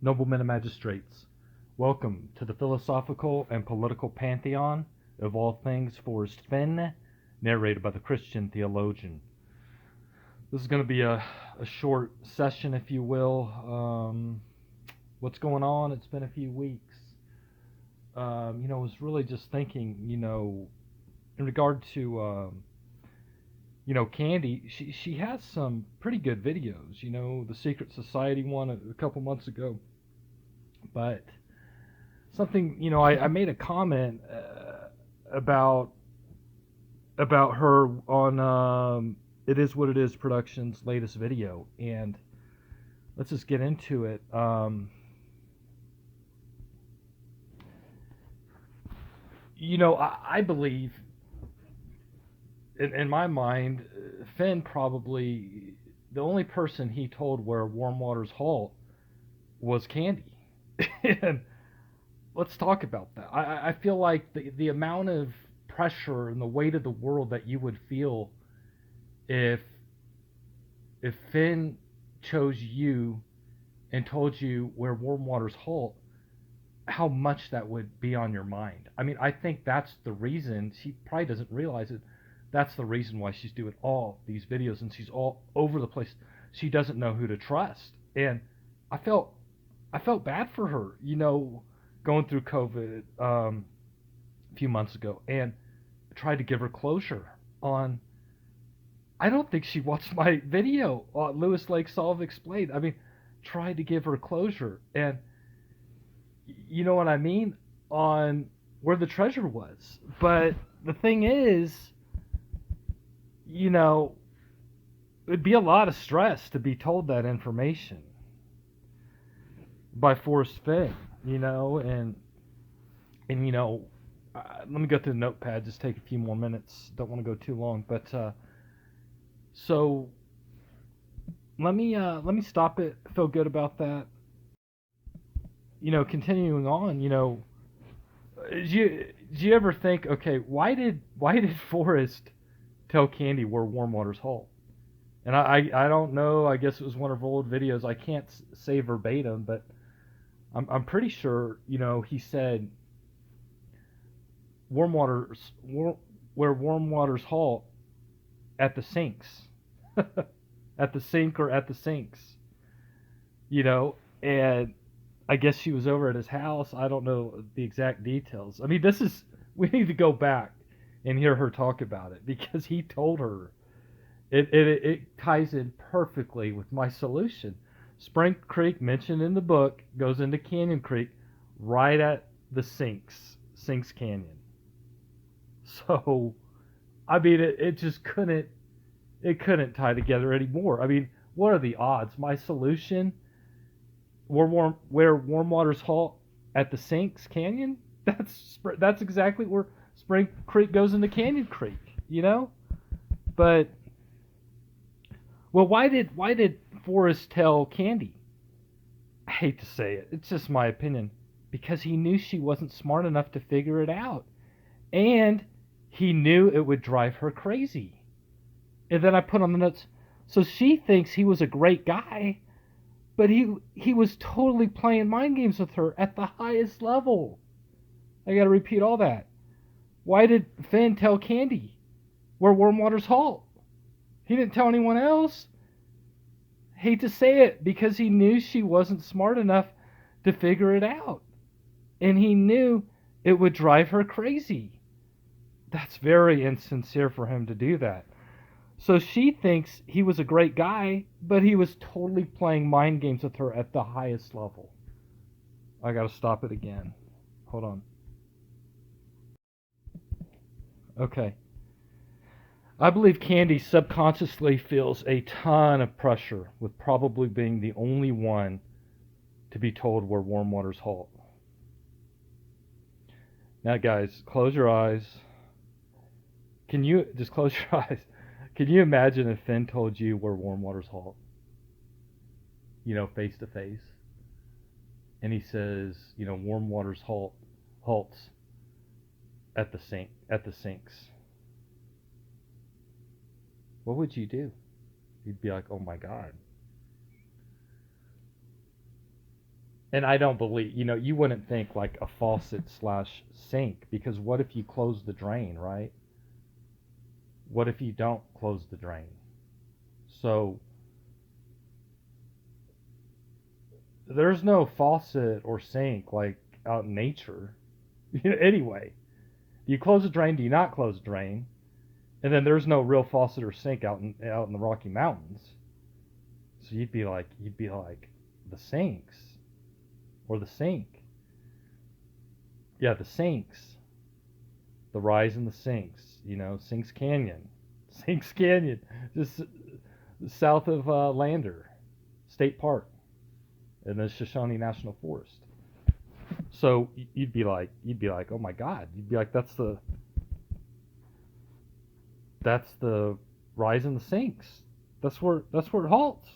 Noblemen and magistrates, welcome to the philosophical and political pantheon of all things Forrest Fenn, narrated by the Christian theologian. This is going to be a short session, if you will. What's going on? It's been a few weeks. I was really just thinking, in regard to, Candy, she has some pretty good videos. The Secret Society one a couple months ago. But something, I made a comment about her on It Is What It Is Productions' latest video, and let's just get into it. I believe, in my mind, Finn probably the only person he told where warm waters halt was Candy. And let's talk about that. I feel like the amount of pressure and the weight of the world that you would feel if Finn chose you and told you where warm waters halt, how much that would be on your mind. I mean, I think that's the reason. She probably doesn't realize it. That's the reason why she's doing all these videos and she's all over the place. She doesn't know who to trust. And I felt bad for her, going through COVID a few months ago, and tried to give her closure on. I don't think she watched my video on Lewis Lake Solve Explained. I mean, tried to give her closure, and you know what I mean, on where the treasure was. But the thing is, it'd be a lot of stress to be told that information by Forrest Fenn, and let me go through the notepad. Just take a few more minutes. Don't want to go too long, but so let me stop it. Feel good about that. Continuing on. Did you ever think, okay, why did Forrest tell Candy where warm waters halt? And I don't know. I guess it was one of her old videos. I can't say verbatim, but I'm pretty sure, he said where warm waters halt at the sinks, at the sink or at the sinks, and I guess she was over at his house. I don't know the exact details. I mean, we need to go back and hear her talk about it because he told her. It ties in perfectly with my solution. Spring Creek, mentioned in the book, goes into Canyon Creek right at the Sinks Canyon. So, I mean, it just couldn't tie together anymore. I mean, what are the odds? My solution, where warm waters halt at the Sinks Canyon, that's exactly where Spring Creek goes into Canyon Creek, But well, why did Forrest tell Candy? I hate to say it. It's just my opinion. Because he knew she wasn't smart enough to figure it out. And he knew it would drive her crazy. And then I put on the notes, so she thinks he was a great guy, but he was totally playing mind games with her at the highest level. I gotta repeat all that. Why did Finn tell Candy where warm waters halt? He didn't tell anyone else. Hate to say it, because he knew she wasn't smart enough to figure it out. And he knew it would drive her crazy. That's very insincere for him to do that. So she thinks he was a great guy, but he was totally playing mind games with her at the highest level. I gotta stop it again. Hold on. Okay. I believe Candy subconsciously feels a ton of pressure with probably being the only one to be told where warm waters halt. Now, guys, close your eyes. Can you just close your eyes? Can you imagine if Finn told you where warm waters halt? Face to face. And he says, warm waters halts at the sinks. What would you do? You'd be like, oh my God. And I don't believe, you wouldn't think like a faucet slash sink, because what if you close the drain, right? What if you don't close the drain? So there's no faucet or sink like out in nature. Anyway, do you close the drain? Do you not close the drain? And then there's no real faucet or sink out in the Rocky Mountains. So you'd be like the sinks or the sink. Yeah, the sinks. The rise in the sinks. Sinks Canyon, Sinks Canyon, just south of Lander State Park in the Shoshone National Forest. So you'd be like, oh my God, you'd be like, that's the rise in the sinks. That's where it halts.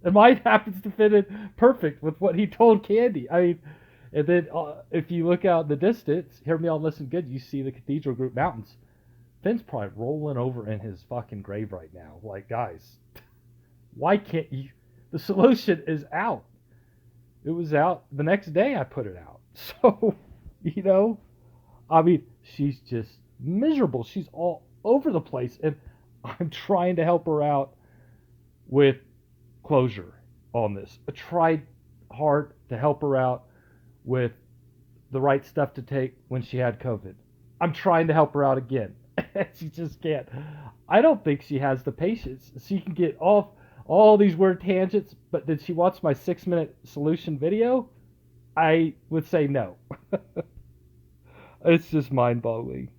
And mine happens to fit in perfect with what he told Candy. I mean, and then if you look out in the distance, hear me all listen good, you see the Cathedral Group Mountains. Finn's probably rolling over in his fucking grave right now. Like, guys, why can't you? The solution is out. It was out the next day I put it out. So, you know, I mean, she's just miserable. She's all over the place. And I'm trying to help her out with closure on this. I tried hard to help her out with the right stuff to take when she had COVID. I'm trying to help her out again. She just can't. I don't think she has the patience. She can get off all these weird tangents, but did she watch my 6-minute solution video? I would say no. It's just mind boggling.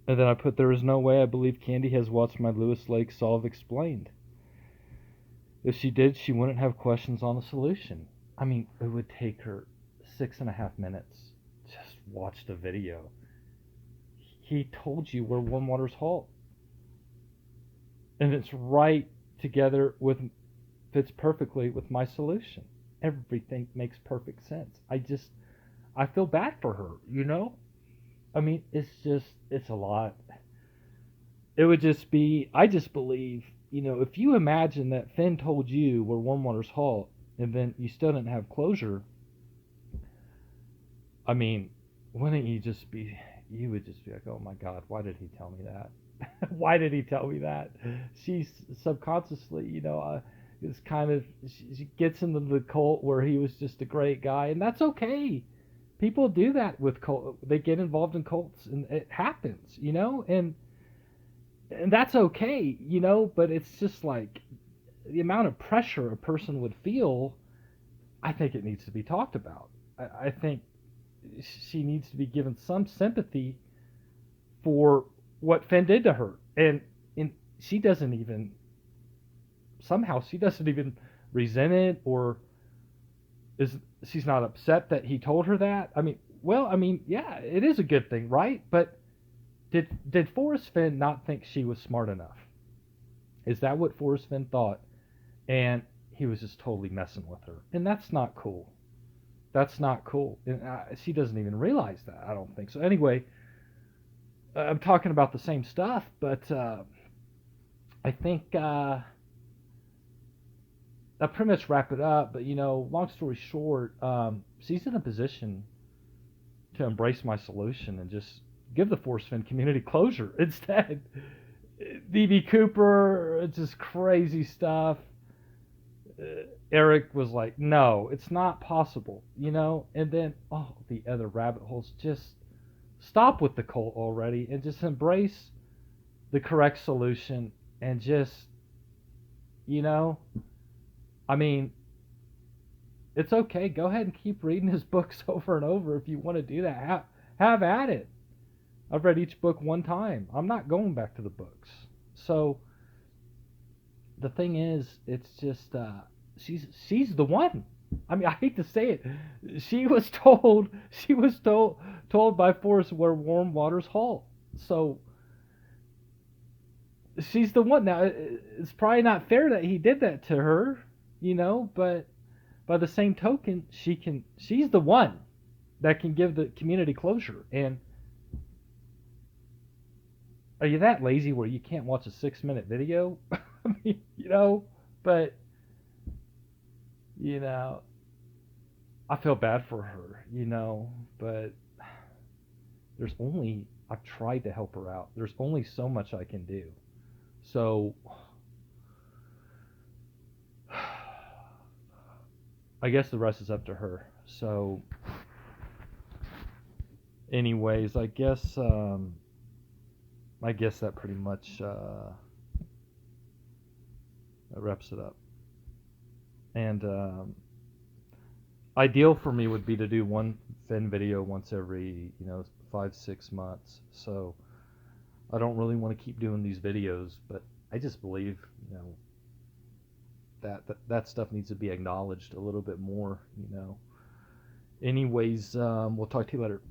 And then I put, there is no way I believe Candy has watched my Lewis Lake Solve Explained. If she did, she wouldn't have questions on the solution. I mean, it would take her 6.5 minutes. Just watch the video. He told you where warm waters halt. And it's right together with, fits perfectly with my solution. Everything makes perfect sense. I feel bad for her, you know? I mean, it's a lot. It would just be, I just believe, if you imagine that Fenn told you where warm waters halt and then you still didn't have closure, I mean, wouldn't you would just be like, oh my God, why did he tell me that? Why did he tell me that? She's subconsciously, is kind of, she gets into the cult where he was just a great guy, and that's okay. People do that with cult. They get involved in cults, and it happens, and that's okay, But it's just like the amount of pressure a person would feel. I think it needs to be talked about. I think she needs to be given some sympathy for what Fenn did to her, and she doesn't even, somehow she doesn't even resent it, or is she's not upset that he told her that. I mean, yeah, it is a good thing, right? But did Forrest Fenn not think she was smart enough? Is that what Forrest Fenn thought? And he was just totally messing with her, and that's not cool. That's not cool, and she doesn't even realize that. I don't think so. Anyway, I'm talking about the same stuff, but I think I'll pretty much wrap it up. But long story short, she's in a position to embrace my solution and just give the Force Fin community closure instead. DB Cooper, it's just crazy stuff. Eric was like, no, it's not possible, And then, the other rabbit holes. Just stop with the cult already and just embrace the correct solution and just, I mean, it's okay. Go ahead and keep reading his books over and over if you want to do that. Have at it. I've read each book one time. I'm not going back to the books. So the thing is, it's just she's the one. I mean, I hate to say it. She was told by Forrest where warm waters halt. So she's the one. Now it's probably not fair that he did that to her, but by the same token, she's the one that can give the community closure. And are you that lazy where you can't watch a 6 minute video? I mean, but you know, I feel bad for her, but I've tried to help her out. There's only so much I can do. So I guess the rest is up to her. So anyways, I guess that pretty much wraps it up. And ideal for me would be to do one Finn video once every 5 6 months. So I don't really want to keep doing these videos, but I just believe that stuff needs to be acknowledged a little bit more. Anyways, we'll talk to you later.